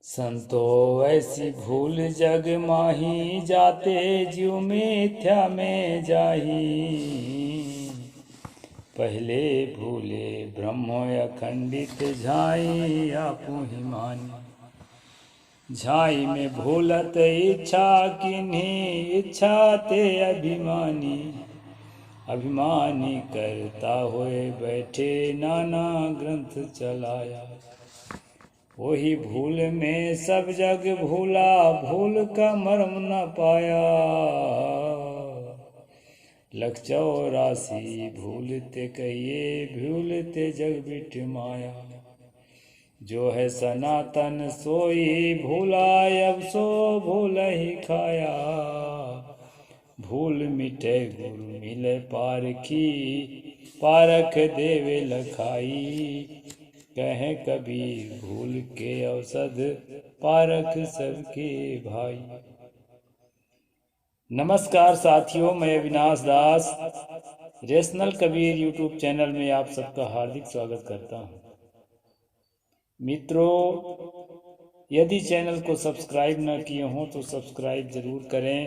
संतो ऐसी भूल जग माही, जाते जीव मिथ्या में जाही। पहले भूले ब्रह्म अखंडित, झाई आपू ही मानी। झाई में भूलत इच्छा किन्हीं, इच्छा ते अभिमानी। अभिमानी करता होए बैठे, नाना ग्रंथ चलाया। वही भूल में सब जग भूला, भूल का मर्म न पाया। लख 84 भूलते कहिए, भूलते जग बिट माया। जो है सनातन सोई भूला, अब सो भूल ही खाया। भूल मिटे गुरु मिले पारखी, पारख देवे लखाई। कहे कबीर भूल के औषध, पारख सबके भाई। नमस्कार साथियों, मैं अविनाश दास रेशनल कबीर यूट्यूब चैनल में आप सबका हार्दिक स्वागत करता हूं। मित्रों, यदि चैनल को सब्सक्राइब न किए हों तो सब्सक्राइब जरूर करें।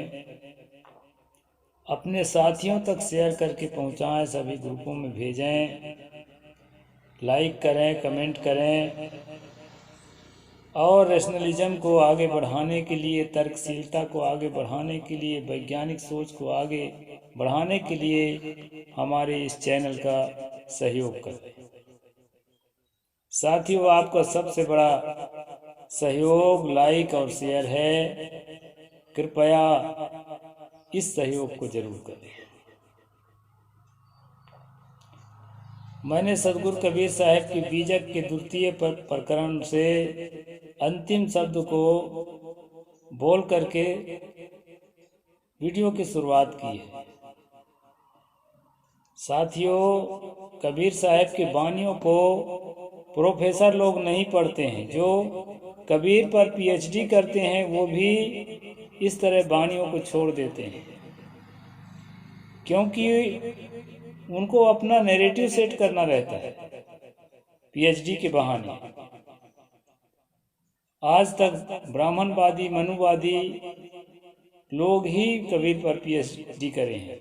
अपने साथियों तक शेयर करके पहुंचाएं, सभी ग्रुपों में भेजें। लाइक करें, कमेंट करें और रैशनलिज्म को आगे बढ़ाने के लिए, तर्कशीलता को आगे बढ़ाने के लिए, वैज्ञानिक सोच को आगे बढ़ाने के लिए हमारे इस चैनल का सहयोग करें। साथियों, आपका सबसे बड़ा सहयोग लाइक और शेयर है। कृपया इस सहयोग को जरूर करें। मैंने सदगुरु कबीर साहब की बीजक के द्वितीय प्रकरण से अंतिम शब्द को बोल करके वीडियो की शुरुआत की है। साथियों, कबीर साहब की वाणियों को प्रोफेसर लोग नहीं पढ़ते हैं। जो कबीर पर पीएचडी करते हैं वो भी इस तरह वाणियों को छोड़ देते हैं, क्योंकि उनको अपना नैरेटिव सेट करना रहता है पीएचडी के बहाने। आज तक ब्राह्मणवादी, मनुवादी लोग ही कबीर पर पीएचडी करे हैं।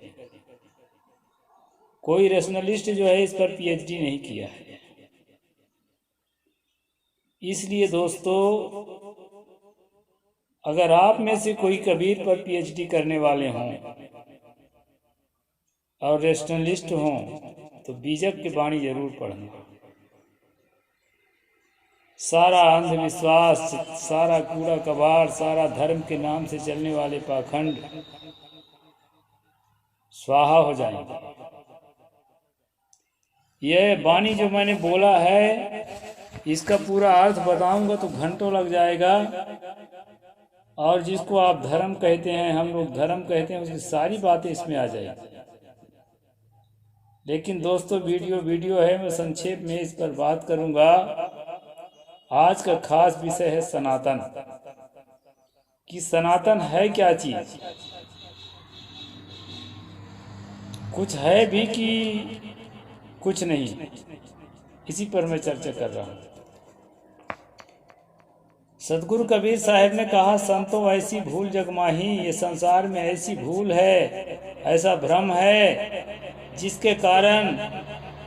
कोई रैशनलिस्ट जो है इस पर पीएचडी नहीं किया है। इसलिए दोस्तों, अगर आप में से कोई कबीर पर पीएचडी करने वाले हों और रैशनलिस्ट हों तो बीजक की वाणी जरूर पढ़ना। सारा अंधविश्वास, सारा कूड़ा कबाड़, सारा धर्म के नाम से चलने वाले पाखंड स्वाहा हो जाएंगे। यह वाणी जो मैंने बोला है, इसका पूरा अर्थ बताऊंगा तो घंटों लग जाएगा। और जिसको आप धर्म कहते हैं, हम लोग धर्म कहते हैं, उसकी सारी बातें इसमें आ जाएगी। लेकिन दोस्तों, वीडियो है, मैं संक्षेप में इस पर बात करूंगा। आज का खास विषय है सनातन। कि सनातन है क्या चीज, कुछ है भी कि कुछ नहीं, इसी पर मैं चर्चा कर रहा हूं। सदगुरु कबीर साहब ने कहा, संतों ऐसी भूल जग माही। ये संसार में ऐसी भूल है, ऐसा भ्रम है, जिसके कारण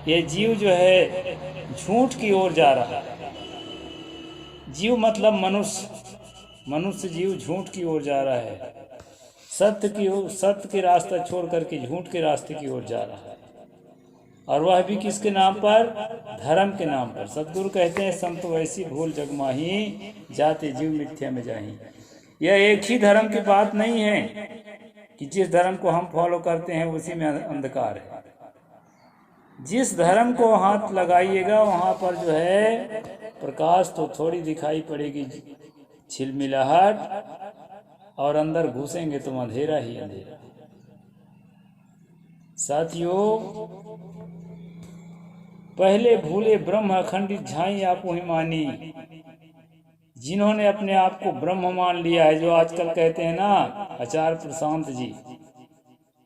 ये जीव जो है झूठ की ओर जा रहा है। जीव मतलब मनुष्य जीव झूठ की ओर जा रहा है। सत्य के रास्ता छोड़ करके झूठ के रास्ते की ओर जा रहा है। और वह भी किसके नाम पर? धर्म के नाम पर। सदगुरु कहते हैं, संतो ऐसी भूल जग माही, जाते जीव मिथ्या में जाही। यह एक ही धर्म की बात नहीं है कि जिस धर्म को हम फॉलो करते हैं उसी में अंधकार है। जिस धर्म को हाथ लगाइएगा वहां पर जो है प्रकाश तो थोड़ी दिखाई पड़ेगी, झिलमिलाहट, और अंदर घुसेंगे तो अंधेरा ही अंधेरा। साथियों, पहले भूले ब्रह्म अखंडित, झाई आपू ही मानी। जिन्होंने अपने आप को ब्रह्म मान लिया है, जो आजकल कहते हैं ना आचार्य प्रशांत जी,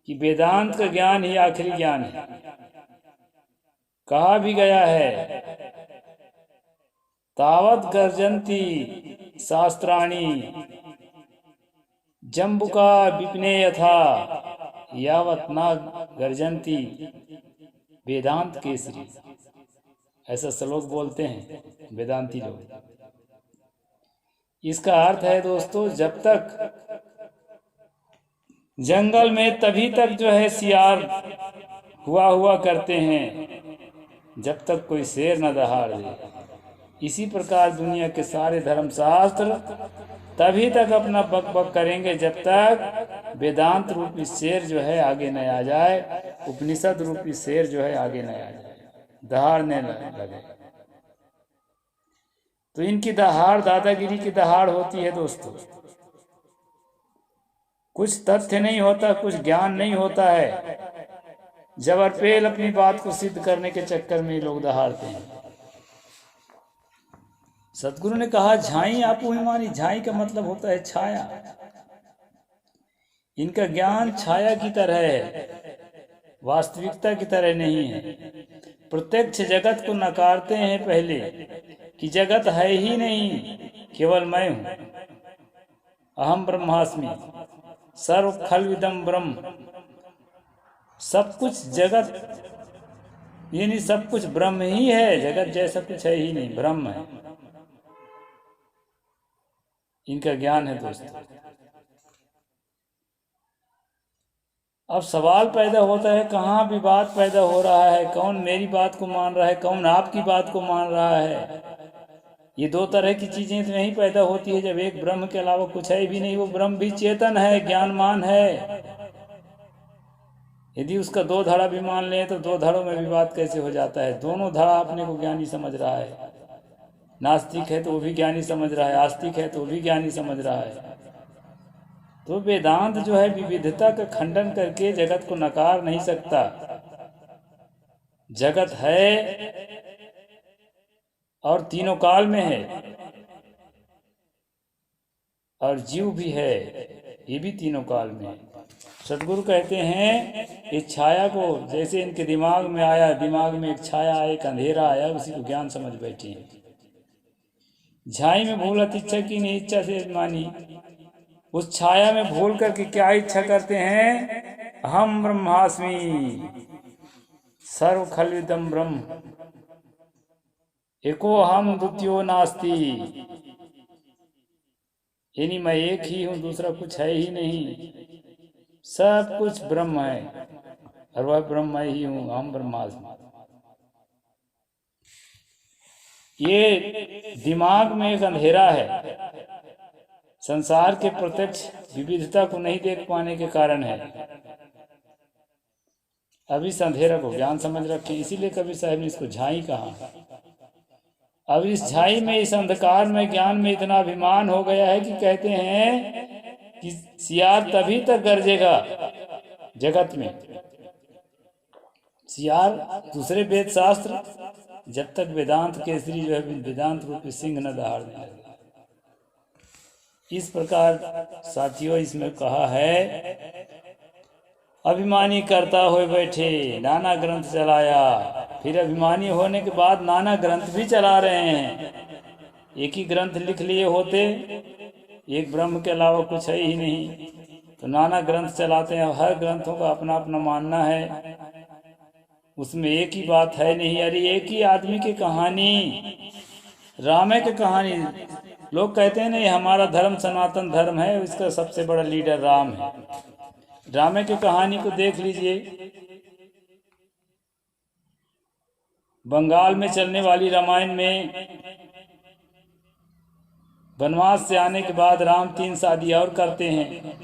कि वेदांत का ज्ञान ही आखिरी ज्ञान है। कहा भी गया है, तावत गर्जंती शास्त्राणि जम्बुका विपिने यथा यावत न गर्जन्ति वेदांत केसरी। ऐसा श्लोक बोलते हैं वेदांती लोग। इसका अर्थ है दोस्तों, जब तक जंगल में तभी तक जो है सियार हुआ करते हैं जब तक कोई शेर न दहाड़ दे। इसी प्रकार दुनिया के सारे धर्मशास्त्र तभी तक अपना बक बक करेंगे जब तक वेदांत रूपी शेर जो है आगे न आ जाए, उपनिषद रूपी शेर जो है आगे न आ जाए, दहाड़ने लगे। तो इनकी दहाड़ दादागिरी की दहाड़ होती है दोस्तों। कुछ तथ्य नहीं होता, कुछ ज्ञान नहीं होता है, जबरपेल अपनी बात को सिद्ध करने के चक्कर में लोग दहाड़ते हैं। सतगुरु ने कहा झाई आपू हिमानी। झाई का मतलब होता है छाया। इनका ज्ञान छाया की तरह है, वास्तविकता की तरह नहीं है। प्रत्यक्ष जगत को नकारते हैं पहले कि जगत है ही नहीं, केवल मैं हूं। अहम ब्रह्मास्मि सर्व खल्विदम ब्रह्म। सब कुछ जगत यानी सब कुछ ब्रह्म ही है, जगत जैसा कुछ है ही नहीं, ब्रह्म है। इनका ज्ञान है दोस्तों। अब सवाल पैदा होता है, कहाँ विवाद पैदा हो रहा है, कौन मेरी बात को मान रहा है, कौन आपकी बात को मान रहा है। ये दो तरह की चीजें तो नहीं पैदा होती है जब एक ब्रह्म के अलावा कुछ है भी नहीं। वो ब्रह्म भी चेतन है, ज्ञानमान है। यदि उसका दो धड़ा भी मान लें तो दो धड़ों में विवाद कैसे हो जाता है। दोनों धड़ा अपने को ज्ञानी समझ रहा है। नास्तिक है तो वो भी ज्ञानी समझ रहा है, आस्तिक है तो वो भी ज्ञानी समझ रहा है। तो वेदांत जो है विविधता का खंडन करके जगत को नकार नहीं सकता। जगत है और तीनों काल में है, और जीव भी है, ये भी तीनों काल में है। सतगुरु कहते हैं इस छाया को, जैसे इनके दिमाग में आया, दिमाग में एक छाया, एक अंधेरा आया, उसी को ज्ञान समझ बैठे हैं। झाई में भूल इच्छा की नहीं, इच्छा से मानी। उस छाया में भूल करके क्या इच्छा करते हैं, अहम ब्रह्मास्मि सर्व खल्विदम ब्रह्म एको हम द्वितीयो नास्ति। यानी मैं एक ही हूं, दूसरा कुछ है ही नहीं, सब कुछ ब्रह्म है और वह ब्रह्म मैं ही हूं, हम ब्रह्मास्मि। ये दिमाग में एक अंधेरा है, संसार के प्रत्यक्ष विविधता को नहीं देख पाने के कारण है। अब इस अंधेरा को ज्ञान समझ रखे, इसीलिए कबीर साहब ने इसको झाई कहा। अब इस झाई में, इस अंधकार में, ज्ञान में इतना अभिमान हो गया है कि कहते हैं कि सियार तभी तक गरजेगा जगत में, सियार दूसरे वेद शास्त्र, जब तक वेदांत केसरी जो है वेदांत रूपी सिंह न दहाड़ दे। इस प्रकार साथियों इसमें कहा है, अभिमानी करता हुए बैठे नाना ग्रंथ चलाया। फिर अभिमानी होने के बाद नाना ग्रंथ भी चला रहे हैं। एक ही ग्रंथ लिख लिए होते, एक ब्रह्म के अलावा कुछ है ही नहीं, तो नाना ग्रंथ चलाते हैं। हर ग्रंथों का अपना अपना मानना है, उसमें एक ही बात है नहीं। अरे एक ही आदमी की कहानी, रामे की कहानी, लोग कहते हैं नहीं हमारा धर्म सनातन धर्म है, इसका सबसे बड़ा लीडर राम है। रामे की कहानी को देख लीजिए, बंगाल में चलने वाली रामायण में वनवास से आने के बाद राम 3 शादी और करते हैं।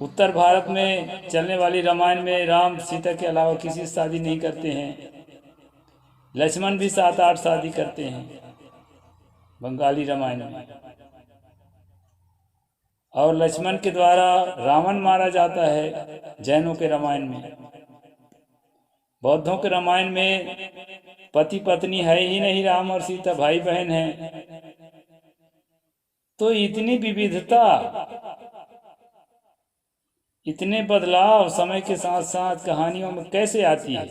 उत्तर भारत में चलने वाली रामायण में राम सीता के अलावा किसी से शादी नहीं करते हैं। लक्ष्मण भी 7-8 शादी करते हैं बंगाली रामायण में, और लक्ष्मण के द्वारा रावण मारा जाता है जैनों के रामायण में। बौद्धों के रामायण में पति पत्नी है ही नहीं, राम और सीता भाई बहन हैं। तो इतनी विविधता, इतने बदलाव समय के साथ साथ कहानियों में कैसे आती है?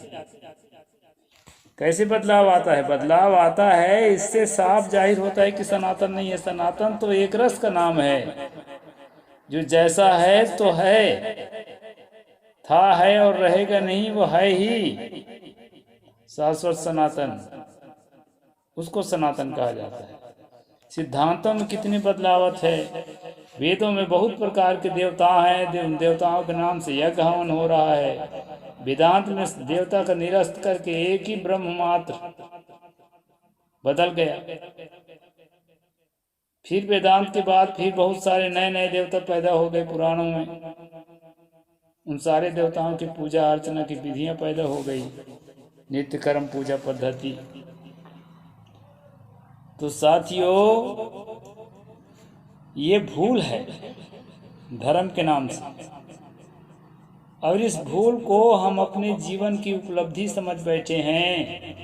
कैसे बदलाव आता है? बदलाव आता है, इससे साफ जाहिर होता है कि सनातन नहीं है। सनातन तो एक रस का नाम है, जो जैसा है तो है, था है और रहेगा नहीं, वो है ही शाश्वत सनातन, उसको सनातन कहा जाता है। सिद्धांतों में कितनी बदलावत है। वेदों में बहुत प्रकार के देवता हैं, देवताओं के नाम से यज्ञ हवन हो रहा है। वेदांत में देवता का निरस्त करके एक ही ब्रह्म मात्र बदल गया। फिर वेदांत के बाद फिर बहुत सारे नए नए देवता पैदा हो गए पुराणों में। उन सारे देवताओं की पूजा अर्चना की विधियां पैदा हो गई, नित्य कर्म पूजा पद्धति। तो साथियों, ये भूल है धर्म के नाम से, और इस भूल को हम अपने जीवन की उपलब्धि समझ बैठे हैं।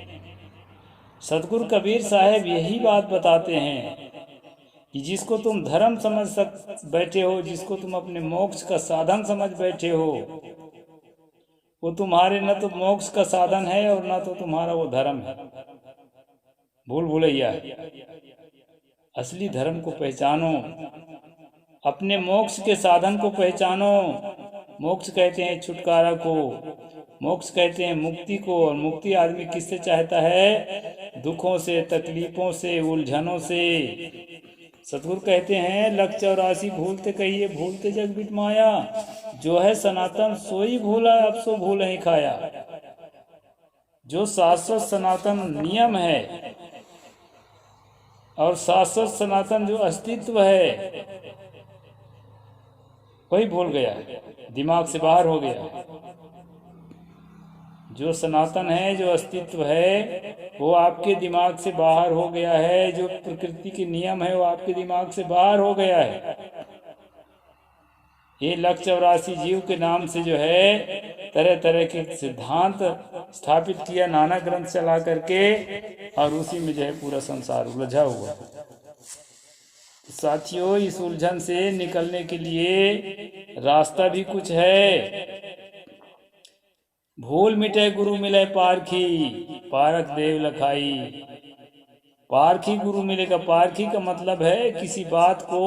सतगुरु कबीर साहब यही बात बताते हैं कि जिसको तुम धर्म समझ बैठे हो, जिसको तुम अपने मोक्ष का साधन समझ बैठे हो, वो तुम्हारे न तो मोक्ष का साधन है और न तो तुम्हारा वो धर्म है, भूल भुलैया। असली धर्म को पहचानो, अपने मोक्ष के साधन को पहचानो। मोक्ष कहते हैं छुटकारा को, मोक्ष कहते हैं मुक्ति को। और मुक्ति आदमी किससे चाहता है? दुखों से, तकलीफों से, उलझनों से। सतगुरु कहते हैं, लख 84 भूलते कहिए, भूलते जग बिट माया। जो है सनातन सोई भूला, अब सो भूल नहीं खाया। जो शाश्वत सनातन नियम है और शाश्वत सनातन जो अस्तित्व है, वही भूल गया, दिमाग से बाहर हो गया। जो सनातन है, जो अस्तित्व है, वो आपके दिमाग से बाहर हो गया है। जो प्रकृति के नियम है, वो आपके दिमाग से बाहर हो गया है। ये लख 84 जीव के नाम से जो है तरह तरह के सिद्धांत स्थापित किया, नाना ग्रंथ चला करके, और उसी में जो है पूरा संसार उलझा हुआ। साथियों, इस उलझन से निकलने के लिए रास्ता भी कुछ है। भूल मिटे गुरु मिले पारखी, पारख देव लखाई। पारखी गुरु मिलेगा। पारखी का मतलब है किसी बात को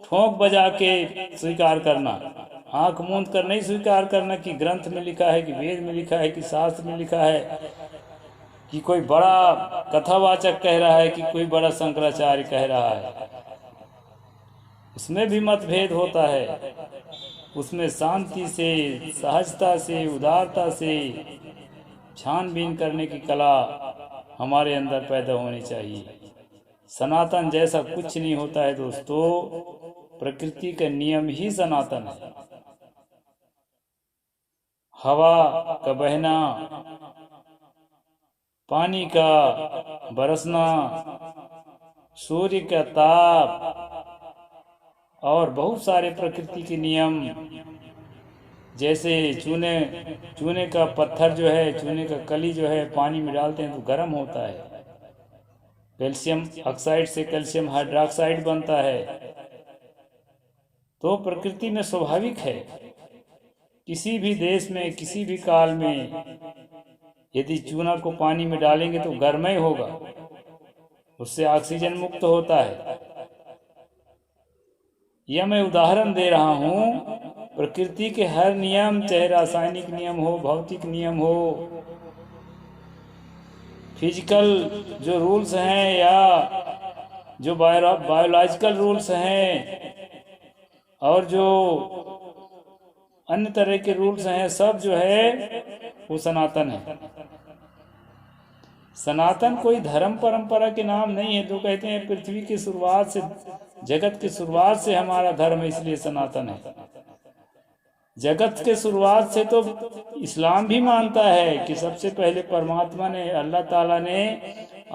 ठोंक बजा के स्वीकार करना, आंख मूंद कर नहीं स्वीकार करना कि ग्रंथ में लिखा है, कि वेद में लिखा है, कि शास्त्र में लिखा है, कि कोई बड़ा कथावाचक कह रहा है, कि कोई बड़ा शंकराचार्य कह रहा है। उसमें भी मतभेद होता है। उसमें शांति से, सहजता से, उदारता से छानबीन करने की कला हमारे अंदर पैदा होनी चाहिए। सनातन जैसा कुछ नहीं होता है दोस्तों, प्रकृति का नियम ही सनातन है। हवा का बहना, पानी का बरसना, सूर्य का ताप, और बहुत सारे प्रकृति के नियम, जैसे चूने का पत्थर जो है, चूने का कली जो है, पानी में डालते हैं तो गर्म होता है। कैल्शियम ऑक्साइड से कैल्शियम हाइड्रोक्साइड बनता है। तो प्रकृति में स्वाभाविक है, किसी भी देश में, किसी भी काल में यदि चूना को पानी में डालेंगे तो गर्म ही होगा, उससे ऑक्सीजन मुक्त होता है। यह मैं उदाहरण दे रहा हूँ। प्रकृति के हर नियम, चाहे रासायनिक नियम हो, भौतिक नियम हो, फिजिकल जो रूल्स हैं या जो बायोलॉजिकल रूल्स हैं, और जो अन्य तरह के रूल्स हैं, सब जो है वो सनातन है। सनातन कोई धर्म परंपरा के नाम नहीं है। तो कहते हैं पृथ्वी की शुरुआत से, जगत की शुरुआत से हमारा धर्म है, इसलिए सनातन है। जगत के शुरुआत से तो इस्लाम भी मानता है कि सबसे पहले परमात्मा ने, अल्लाह ताला ने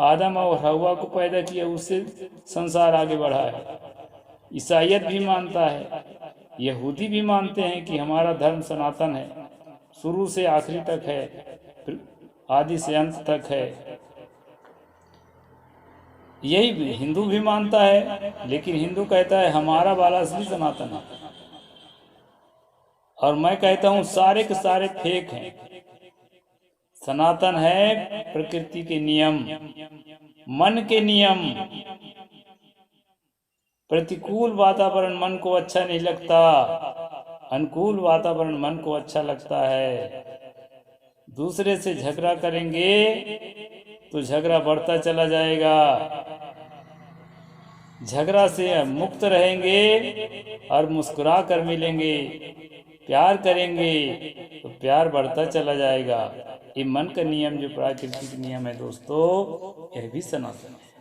आदम और हवा को पैदा किया, उससे संसार आगे बढ़ा है। ईसाईयत भी मानता है, यहूदी भी मानते हैं कि हमारा धर्म सनातन है, शुरू से आखिरी तक है, आदि से अंत तक है। यही हिंदू भी मानता है, लेकिन हिंदू कहता है हमारा वाला असली सनातन है, और मैं कहता हूं सारे के सारे फेक हैं, सनातन है प्रकृति के नियम, मन के नियम। प्रतिकूल वातावरण मन को अच्छा नहीं लगता, अनुकूल वातावरण मन को अच्छा लगता है। दूसरे से झगड़ा करेंगे तो झगड़ा बढ़ता चला जाएगा, झगड़ा से मुक्त रहेंगे और मुस्कुरा कर मिलेंगे, प्यार करेंगे तो प्यार बढ़ता चला जाएगा। ये मन का नियम जो प्राकृतिक नियम है दोस्तों, यह भी सनातन है।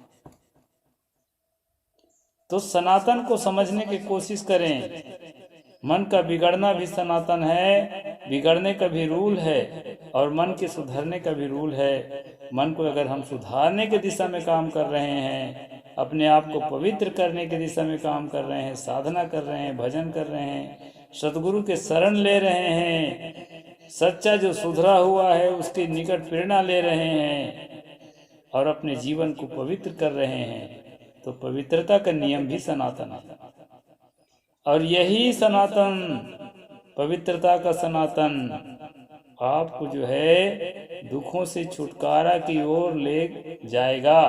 तो सनातन को समझने की कोशिश करें। मन का बिगड़ना भी सनातन है, बिगड़ने का भी रूल है, और मन के सुधरने का भी रूल है। मन को अगर हम सुधारने की दिशा में काम कर रहे हैं, अपने आप को पवित्र करने की दिशा में काम कर रहे हैं, साधना कर रहे हैं, भजन कर रहे हैं, सतगुरु के शरण ले रहे हैं, सच्चा जो सुधरा हुआ है उसके निकट प्रेरणा ले रहे हैं और अपने जीवन को पवित्र कर रहे हैं, तो पवित्रता का नियम भी सनातन है। और यही सनातन, पवित्रता का सनातन आपको जो है दुखों से छुटकारा की ओर ले जाएगा।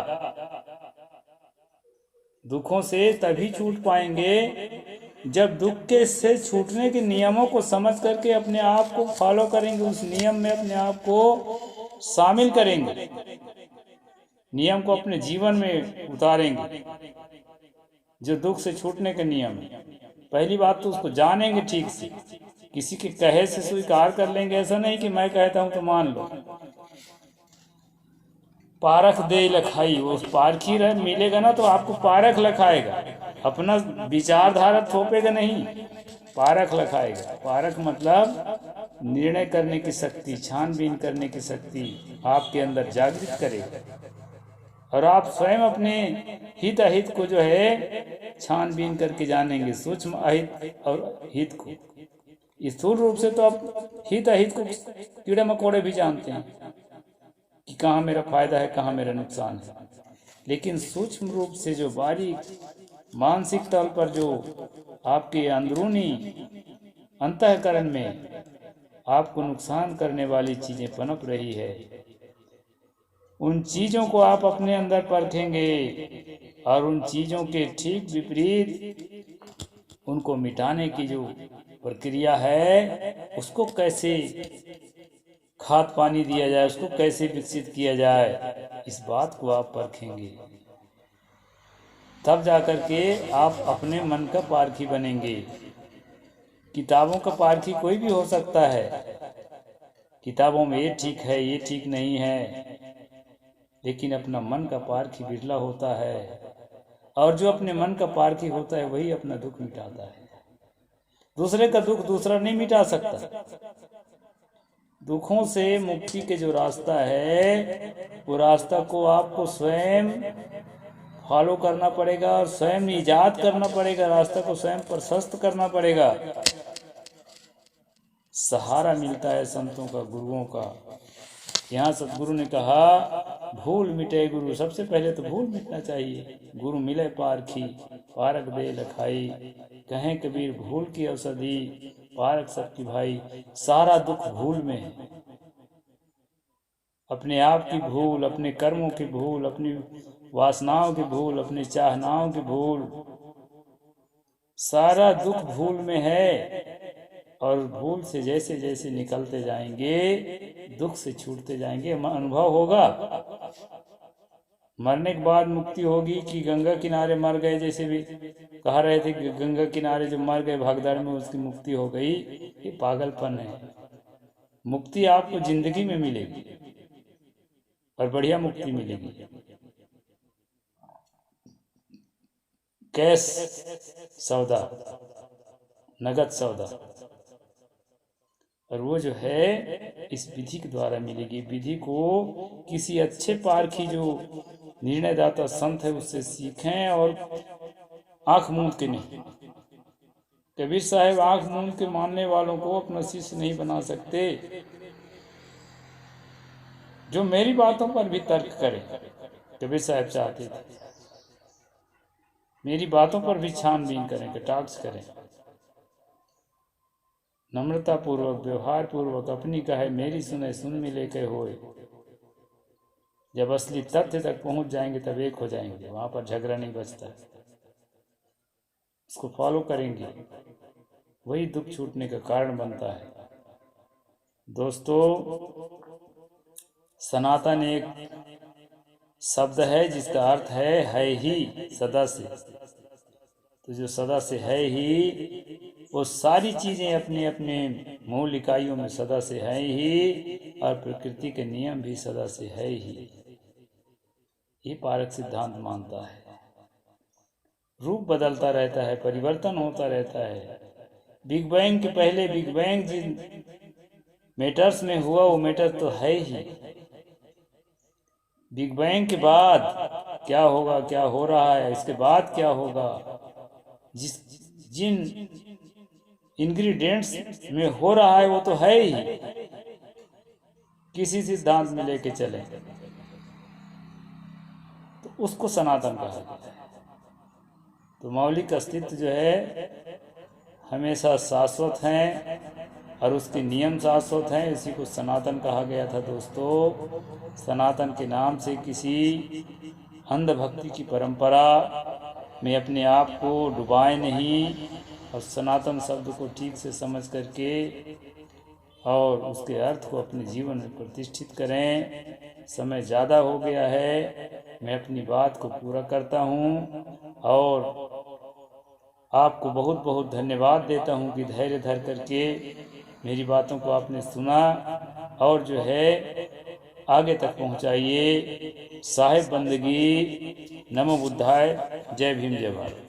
दुखों से तभी छूट पाएंगे जब दुख के से छूटने के नियमों को समझ करके अपने आप को फॉलो करेंगे, उस नियम में अपने आप को शामिल करेंगे, नियम को अपने जीवन में उतारेंगे। जो दुख से छूटने के नियम है, पहली बात तो उसको जानेंगे ठीक से, किसी के कहे से स्वीकार कर लेंगे, ऐसा नहीं कि मैं कहता हूं तो मान लो। पारख दे लखाई, वो पारखी मिलेगा ना तो आपको पारख लखाएगा, अपना विचारधारा थोपेगा नहीं, पारख लखाएगा। पारख मतलब निर्णय करने की शक्ति, छानबीन करने की शक्ति आपके अंदर जागृत करेगा, और आप स्वयं अपने हित अहित को जो है छानबीन करके जानेंगे, सूक्ष्म अहित और हित को। स्थूल रूप से तो आप हित अहित को कीड़े मकोड़े भी जानते हैं कि कहाँ मेरा फायदा है, कहाँ मेरा नुकसान है, लेकिन सूक्ष्म रूप से जो बारीक मानसिक तल पर जो आपके अंदरूनी अंतःकरण में आपको नुकसान करने वाली चीजें पनप रही है, उन चीजों को आप अपने अंदर परखेंगे और उन चीजों के ठीक विपरीत उनको मिटाने की जो प्रक्रिया है, उसको कैसे खाद पानी दिया जाए, उसको कैसे विकसित किया जाए, इस बात को आप परखेंगे। तब जाकर के आप अपने मन का पारखी बनेंगे। किताबों का पारखी कोई भी हो सकता है, किताबों में ये ठीक है, ये ठीक नहीं है, लेकिन अपना मन का पारखी बिरला होता है, और जो अपने मन का पारखी होता है वही अपना दुख मिटाता है। दूसरे का दुख दूसरा नहीं मिटा सकता। दुखों से मुक्ति के जो रास्ता है, वो रास्ता को आपको स्वयं फॉलो करना पड़ेगा और स्वयं इजाद करना पड़ेगा, रास्ता को स्वयं प्रशस्त करना पड़ेगा। सहारा मिलता है संतों का, गुरुओं का। यहाँ सतगुरु ने कहा भूल मिटे गुरु, सबसे पहले तो भूल मिटना चाहिए। गुरु मिले पारखी, पारक दे लखाई, कहें कबीर भूल की औषधि, पारक सबकी भाई। सारा दुख भूल में है, अपने आप की भूल, अपने कर्मों की भूल, अपनी वासनाओं की भूल, अपनी चाहनाओं की भूल, सारा दुख भूल में है। और भूल से जैसे जैसे निकलते जाएंगे, दुख से छूटते जाएंगे। अनुभव होगा, मरने के बाद मुक्ति होगी कि गंगा किनारे मर गए, जैसे भी कहा रहे थे कि गंगा किनारे जो मर गए भागदौड़ में उसकी मुक्ति हो गई, ये पागलपन है। मुक्ति आपको जिंदगी में मिलेगी और बढ़िया मुक्ति मिलेगी। कैश सौदा, नगद सौदा, और वो जो है इस विधि के द्वारा मिलेगी। विधि को किसी अच्छे पारखी जो निर्णयदाता संत है उससे सीखें, और आंख मूंद के नहीं। कबीर साहब आंख मूंद के मानने वालों को अपना शिष्य नहीं बना सकते। जो मेरी बातों पर भी तर्क करे, कबीर साहब चाहते थे मेरी बातों पर भी छानबीन करें, कटाक्ष करें, नम्रता पूर्वक व्यवहार पूर्वक अपनी कहे मेरी सुने सुन मिले के होए। जब असली तथ्य तक पहुंच जाएंगे तब एक हो जाएंगे, वहां पर झगड़ा नहीं बचता। इसको फॉलो करेंगे, वही दुख छूटने का कारण बनता है। दोस्तों, सनातन एक शब्द है जिसका अर्थ है ही, सदा से। तो जो सदा से है ही, वो सारी चीजें अपने अपने मूल इकाइयों में सदा से है ही, और प्रकृति के नियम भी सदा से है ही। ये पारक सिद्धांत मानता है। रूप बदलता रहता है, परिवर्तन होता रहता है। बिग बैंग के पहले बिग बैंग जिन मैटर्स में हुआ वो मैटर तो है ही। बिग बैंग के बाद क्या होगा, क्या हो रहा है, इसके बाद क्या होगा, जिन इंग्रेडिएंट्स में हो रहा है वो तो है ही। किसी सिद्धांत में लेके चले तो उसको सनातन कहा जाता है। तो मौलिक अस्तित्व जो है हमेशा शाश्वत हैं और उसके नियम शाश्वत हैं, इसी को सनातन कहा गया था। दोस्तों, सनातन के नाम से किसी अंधभक्ति की परंपरा में अपने आप को डुबाए नहीं, और सनातन शब्द को ठीक से समझ करके और उसके अर्थ को अपने जीवन में प्रतिष्ठित करें। समय ज़्यादा हो गया है, मैं अपनी बात को पूरा करता हूँ और आपको बहुत बहुत धन्यवाद देता हूँ कि धैर्य धर करके मेरी बातों को आपने सुना और जो है आगे तक पहुँचाइए। साहिब बंदगी। नमो बुद्धाय। जय भीम, जय भारत।